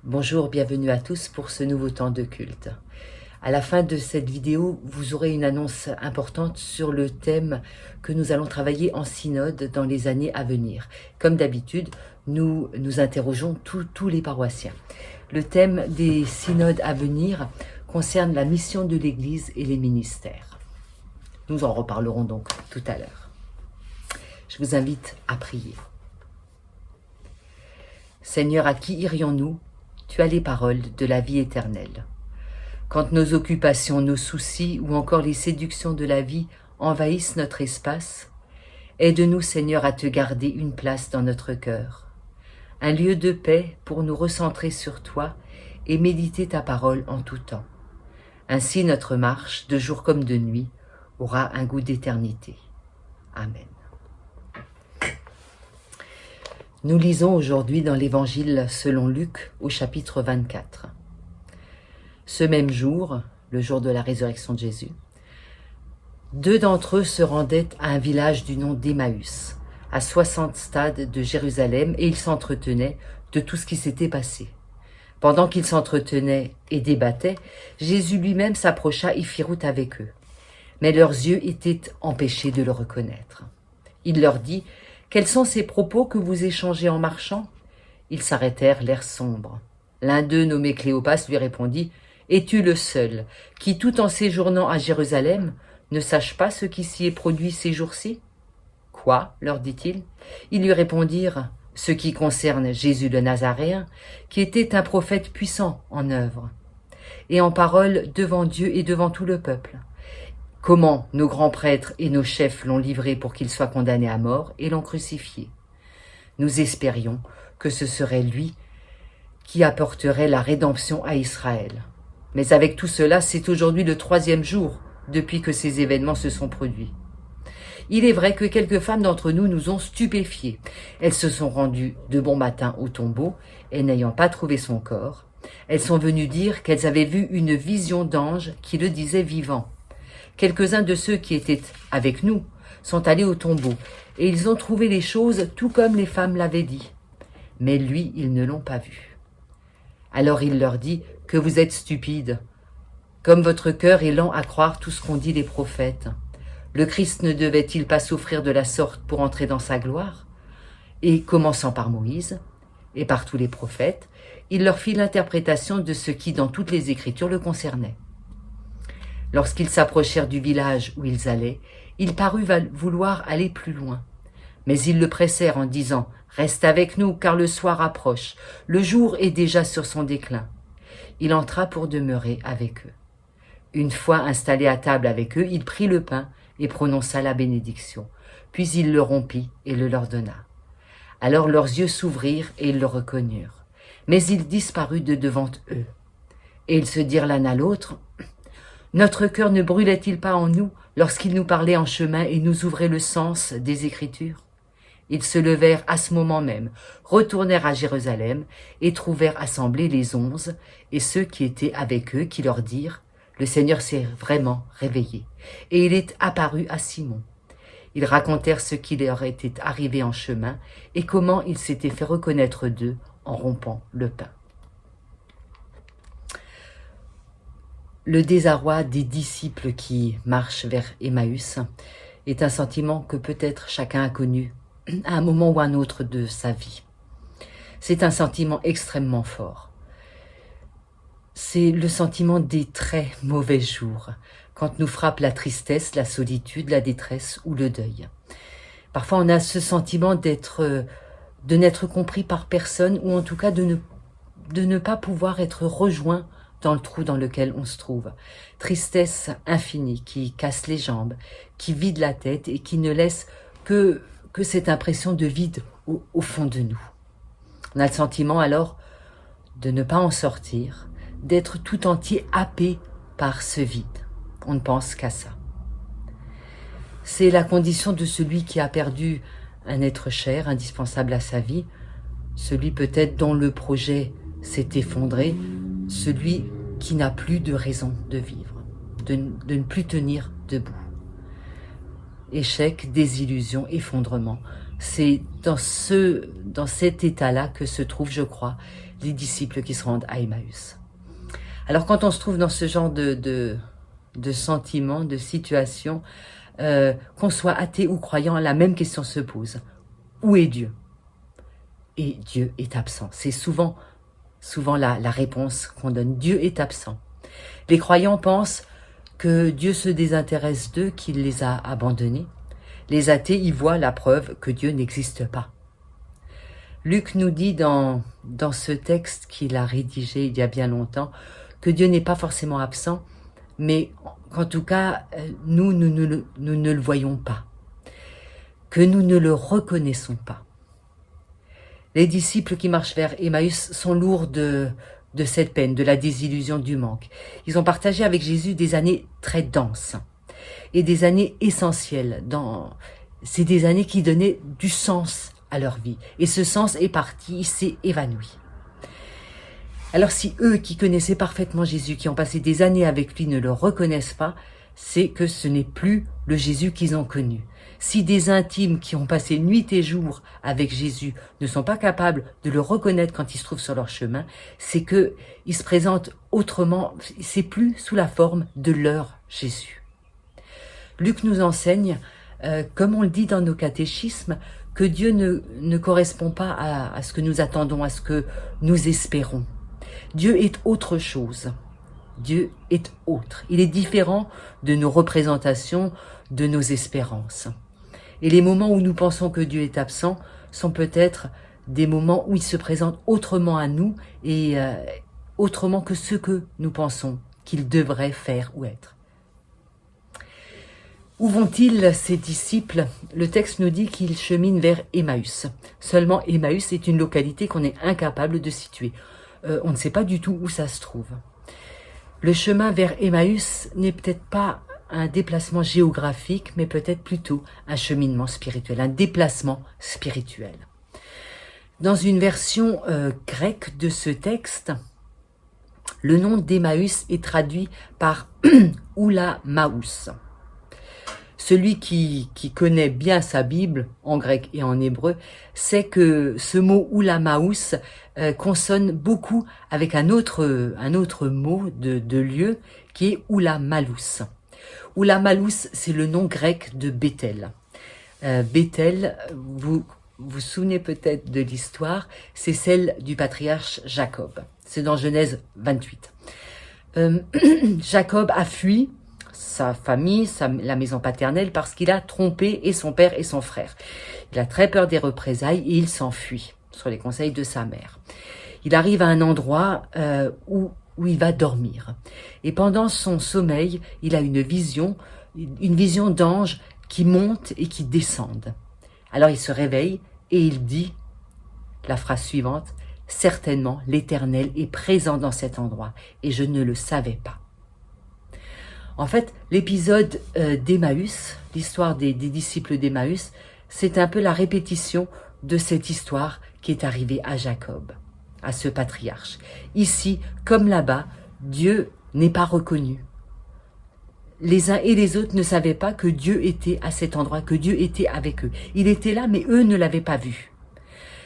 Bonjour, bienvenue à tous pour ce nouveau temps de culte. À la fin de cette vidéo, vous aurez une annonce importante sur le thème que nous allons travailler en synode dans les années à venir. Comme d'habitude, nous interrogeons tous les paroissiens. Le thème des synodes à venir concerne la mission de l'Église et les ministères. Nous en reparlerons donc tout à l'heure. Je vous invite à prier. Seigneur, à qui irions-nous ? Tu as les paroles de la vie éternelle. Quand nos occupations, nos soucis ou encore les séductions de la vie envahissent notre espace, aide-nous, Seigneur, à te garder une place dans notre cœur, un lieu de paix pour nous recentrer sur toi et méditer ta parole en tout temps. Ainsi notre marche, de jour comme de nuit, aura un goût d'éternité. Amen. Nous lisons aujourd'hui dans l'Évangile selon Luc au chapitre 24. Ce même jour, le jour de la résurrection de Jésus, 2 d'entre eux se rendaient à un village du nom d'Emmaüs, à 60 stades de Jérusalem, et ils s'entretenaient de tout ce qui s'était passé. Pendant qu'ils s'entretenaient et débattaient, Jésus lui-même s'approcha et fit route avec eux. Mais leurs yeux étaient empêchés de le reconnaître. Il leur dit: « Quels sont ces propos que vous échangez en marchant ?» Ils s'arrêtèrent, l'air sombre. L'un d'eux, nommé Cléopas, lui répondit: « Es-tu le seul qui, tout en séjournant à Jérusalem, ne sache pas ce qui s'y est produit ces jours-ci » ? « Quoi ?» leur dit-il. Ils lui répondirent: « Ce qui concerne Jésus le Nazaréen, qui était un prophète puissant en œuvre et en parole devant Dieu et devant tout le peuple. Comment nos grands prêtres et nos chefs l'ont livré pour qu'il soit condamné à mort et l'ont crucifié. Nous espérions que ce serait lui qui apporterait la rédemption à Israël. Mais avec tout cela, c'est aujourd'hui le 3e jour depuis que ces événements se sont produits. Il est vrai que quelques femmes d'entre nous nous ont stupéfiés. Elles se sont rendues de bon matin au tombeau et n'ayant pas trouvé son corps, elles sont venues dire qu'elles avaient vu une vision d'ange qui le disait vivant. Quelques-uns de ceux qui étaient avec nous sont allés au tombeau et ils ont trouvé les choses tout comme les femmes l'avaient dit. Mais lui, ils ne l'ont pas vu. Alors il leur dit que vous êtes stupides, comme votre cœur est lent à croire tout ce qu'ont dit les prophètes. Le Christ ne devait-il pas souffrir de la sorte pour entrer dans sa gloire ? Et commençant par Moïse et par tous les prophètes, il leur fit l'interprétation de ce qui dans toutes les Écritures le concernait. Lorsqu'ils s'approchèrent du village où ils allaient, il parut vouloir aller plus loin. Mais ils le pressèrent en disant « Reste avec nous, car le soir approche. Le jour est déjà sur son déclin. » Il entra pour demeurer avec eux. Une fois installé à table avec eux, il prit le pain et prononça la bénédiction. Puis il le rompit et le leur donna. Alors leurs yeux s'ouvrirent et ils le reconnurent. Mais il disparut de devant eux. Et ils se dirent l'un à l'autre: notre cœur ne brûlait-il pas en nous lorsqu'il nous parlait en chemin et nous ouvrait le sens des Écritures ? Ils se levèrent à ce moment même, retournèrent à Jérusalem et trouvèrent assemblés les 11 et ceux qui étaient avec eux, qui leur dirent: le Seigneur s'est vraiment réveillé et il est apparu à Simon. Ils racontèrent ce qui leur était arrivé en chemin et comment il s'était fait reconnaître d'eux en rompant le pain. Le désarroi des disciples qui marchent vers Emmaüs est un sentiment que peut-être chacun a connu à un moment ou à un autre de sa vie. C'est un sentiment extrêmement fort. C'est le sentiment des très mauvais jours, quand nous frappe la tristesse, la solitude, la détresse ou le deuil. Parfois on a ce sentiment de n'être compris par personne, ou en tout cas de ne pas pouvoir être rejoint dans le trou dans lequel on se trouve. Tristesse infinie qui casse les jambes, qui vide la tête et qui ne laisse que cette impression de vide au fond de nous. On a le sentiment alors de ne pas en sortir, d'être tout entier happé par ce vide. On ne pense qu'à ça. C'est la condition de celui qui a perdu un être cher, indispensable à sa vie, celui peut-être dont le projet s'est effondré, celui qui n'a plus de raison de vivre, de ne plus tenir debout. Échec, désillusion, effondrement, C'est dans cet état-là que se trouvent, je crois, les disciples qui se rendent à Emmaüs. Alors quand on se trouve dans ce genre de sentiments, de situations, qu'on soit athée ou croyant, la même question se pose. Où est Dieu? Et Dieu est absent. C'est souvent la réponse qu'on donne. Dieu est absent. Les croyants pensent que Dieu se désintéresse d'eux, qu'il les a abandonnés. Les athées y voient la preuve que Dieu n'existe pas. Luc nous dit dans ce texte qu'il a rédigé il y a bien longtemps que Dieu n'est pas forcément absent, mais qu'en tout cas, nous ne le voyons pas, que nous ne le reconnaissons pas. Les disciples qui marchent vers Emmaüs sont lourds de cette peine, de la désillusion, du manque. Ils ont partagé avec Jésus des années très denses et des années essentielles. C'est des années qui donnaient du sens à leur vie. Et ce sens est parti, il s'est évanoui. Alors si eux qui connaissaient parfaitement Jésus, qui ont passé des années avec lui, ne le reconnaissent pas, c'est que ce n'est plus le Jésus qu'ils ont connu. Si des intimes qui ont passé nuit et jour avec Jésus ne sont pas capables de le reconnaître quand il se trouve sur leur chemin, c'est qu'il se présente autrement, c'est plus sous la forme de leur Jésus. Luc nous enseigne, comme on le dit dans nos catéchismes, que Dieu ne correspond pas à ce que nous attendons, à ce que nous espérons. Dieu est autre chose. Dieu est autre. Il est différent de nos représentations, de nos espérances. Et les moments où nous pensons que Dieu est absent sont peut-être des moments où il se présente autrement à nous et autrement que ce que nous pensons qu'il devrait faire ou être. Où vont-ils, ces disciples? Le texte nous dit qu'ils cheminent vers Emmaüs. Seulement, Emmaüs est une localité qu'on est incapable de situer. On ne sait pas du tout où ça se trouve. Le chemin vers Emmaüs n'est peut-être pas un déplacement géographique, mais peut-être plutôt un cheminement spirituel, un déplacement spirituel. Dans une version grecque de ce texte, le nom d'Emmaüs est traduit par Oulamaous. Celui qui connaît bien sa Bible, en grec et en hébreu, sait que ce mot Oulamaous consonne beaucoup avec un autre mot de lieu qui est Oulamalous. Oulamalous, c'est le nom grec de Béthel. Béthel, vous vous souvenez peut-être de l'histoire, c'est celle du patriarche Jacob. C'est dans Genèse 28. Jacob a fui sa famille, la maison paternelle, parce qu'il a trompé et son père et son frère. Il a très peur des représailles et il s'enfuit sur les conseils de sa mère. Il arrive à un endroit où il va dormir. Et pendant son sommeil, il a une vision d'anges qui montent et qui descendent. Alors il se réveille et il dit la phrase suivante: « Certainement, l'Éternel est présent dans cet endroit et je ne le savais pas. » En fait, l'épisode d'Emmaüs, l'histoire des disciples d'Emmaüs, c'est un peu la répétition de cette histoire qui est arrivée à Jacob, à ce patriarche. Ici, comme là-bas, Dieu n'est pas reconnu. Les uns et les autres ne savaient pas que Dieu était à cet endroit, que Dieu était avec eux. Il était là, mais eux ne l'avaient pas vu.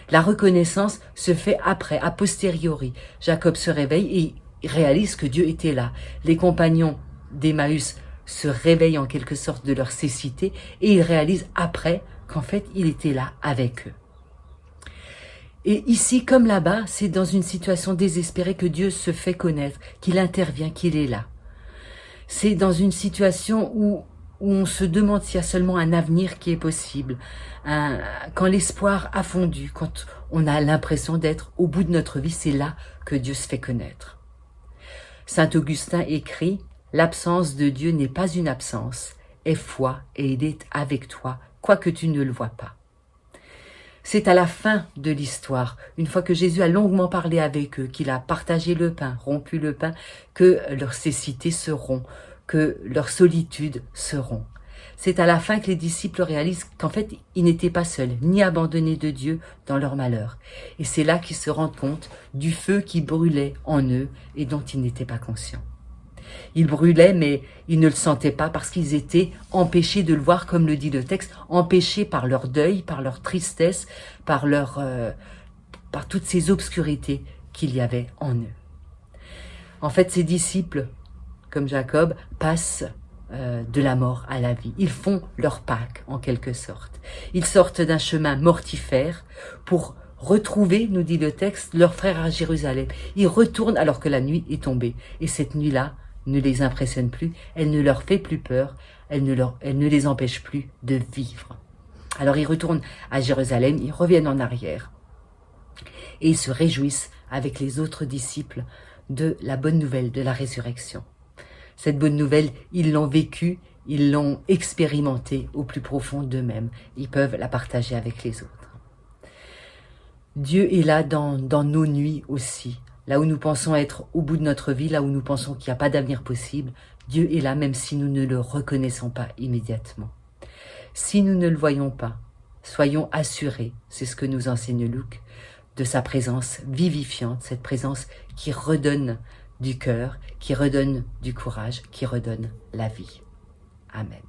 La reconnaissance se fait après, a posteriori. Jacob se réveille et réalise que Dieu était là. Les compagnons d'Emmaüs se réveillent en quelque sorte de leur cécité et ils réalisent après qu'en fait il était là avec eux. Et ici comme là-bas, c'est dans une situation désespérée que Dieu se fait connaître, qu'il intervient, qu'il est là. C'est dans une situation où on se demande s'il y a seulement un avenir qui est possible, quand l'espoir a fondu, quand on a l'impression d'être au bout de notre vie, c'est là que Dieu se fait connaître. Saint Augustin écrit: « L'absence de Dieu n'est pas une absence, aie foi et il est avec toi, quoique tu ne le vois pas. » C'est à la fin de l'histoire, une fois que Jésus a longuement parlé avec eux, qu'il a partagé le pain, rompu le pain, que leur cécité se rompt, que leur solitude se rompt. C'est à la fin que les disciples réalisent qu'en fait, ils n'étaient pas seuls, ni abandonnés de Dieu dans leur malheur. Et c'est là qu'ils se rendent compte du feu qui brûlait en eux et dont ils n'étaient pas conscients. Ils brûlaient, mais ils ne le sentaient pas parce qu'ils étaient empêchés de le voir, comme le dit le texte, empêchés par leur deuil, par leur tristesse, par toutes ces obscurités qu'il y avait en eux. En fait, ces disciples, comme Jacob, passent de la mort à la vie. Ils font leur Pâques, en quelque sorte. Ils sortent d'un chemin mortifère pour retrouver, nous dit le texte, leurs frères à Jérusalem. Ils retournent alors que la nuit est tombée. Et cette nuit-là ne les impressionne plus, elle ne leur fait plus peur, elle ne les empêche plus de vivre. Alors ils retournent à Jérusalem, ils reviennent en arrière. Et ils se réjouissent avec les autres disciples de la bonne nouvelle de la résurrection. Cette bonne nouvelle, ils l'ont vécue, ils l'ont expérimentée au plus profond d'eux-mêmes. Ils peuvent la partager avec les autres. Dieu est là dans nos nuits aussi. Là où nous pensons être au bout de notre vie, là où nous pensons qu'il n'y a pas d'avenir possible, Dieu est là même si nous ne le reconnaissons pas immédiatement. Si nous ne le voyons pas, soyons assurés, c'est ce que nous enseigne Luc, de sa présence vivifiante, cette présence qui redonne du cœur, qui redonne du courage, qui redonne la vie. Amen.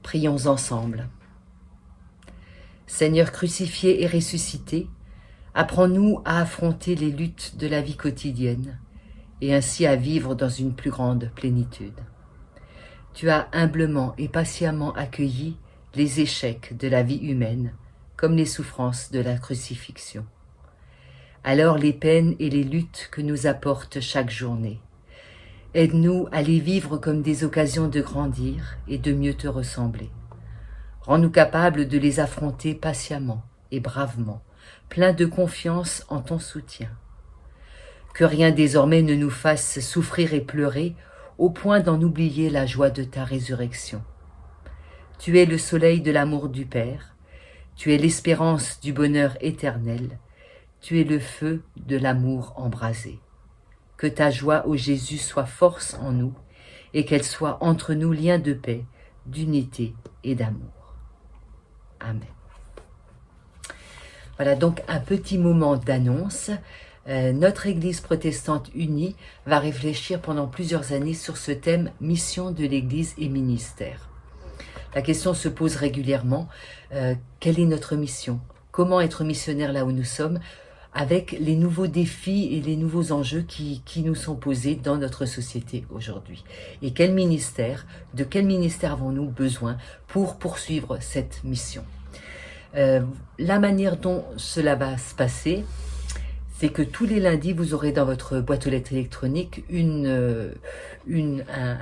Prions ensemble. Seigneur crucifié et ressuscité, apprends-nous à affronter les luttes de la vie quotidienne et ainsi à vivre dans une plus grande plénitude. Tu as humblement et patiemment accueilli les échecs de la vie humaine comme les souffrances de la crucifixion. Alors les peines et les luttes que nous apporte chaque journée, aide-nous à les vivre comme des occasions de grandir et de mieux te ressembler. Rends-nous capables de les affronter patiemment et bravement, pleins de confiance en ton soutien. Que rien désormais ne nous fasse souffrir et pleurer au point d'en oublier la joie de ta résurrection. Tu es le soleil de l'amour du Père, tu es l'espérance du bonheur éternel, tu es le feu de l'amour embrasé. Que ta joie, ô Jésus, soit force en nous et qu'elle soit entre nous lien de paix, d'unité et d'amour. Amen. Voilà donc un petit moment d'annonce. Notre Église protestante unie va réfléchir pendant plusieurs années sur ce thème « Mission de l'Église et ministère ». La question se pose régulièrement, quelle est notre mission? Comment être missionnaire là où nous sommes avec les nouveaux défis et les nouveaux enjeux qui nous sont posés dans notre société aujourd'hui? Et de quel ministère avons-nous besoin pour poursuivre cette mission? La manière dont cela va se passer, c'est que tous les lundis, vous aurez dans votre boîte aux lettres électronique un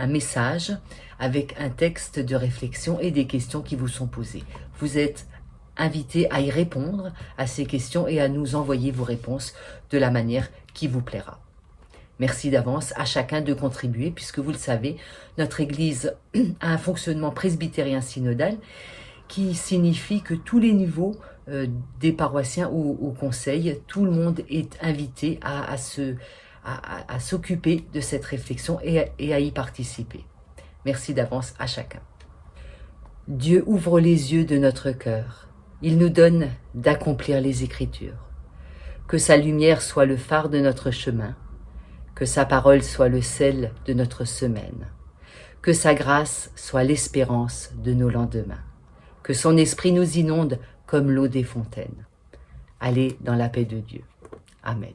message avec un texte de réflexion et des questions qui vous sont posées. Vous êtes invités à y répondre à ces questions et à nous envoyer vos réponses de la manière qui vous plaira. Merci d'avance à chacun de contribuer, puisque vous le savez, notre Église a un fonctionnement presbytérien synodal qui signifie que tous les niveaux des paroissiens au conseil, tout le monde est invité à s'occuper de cette réflexion et à y participer. Merci d'avance à chacun. Dieu ouvre les yeux de notre cœur. Il nous donne d'accomplir les Écritures. Que sa lumière soit le phare de notre chemin, que sa parole soit le sel de notre semaine, que sa grâce soit l'espérance de nos lendemains, que son esprit nous inonde comme l'eau des fontaines. Allez dans la paix de Dieu. Amen.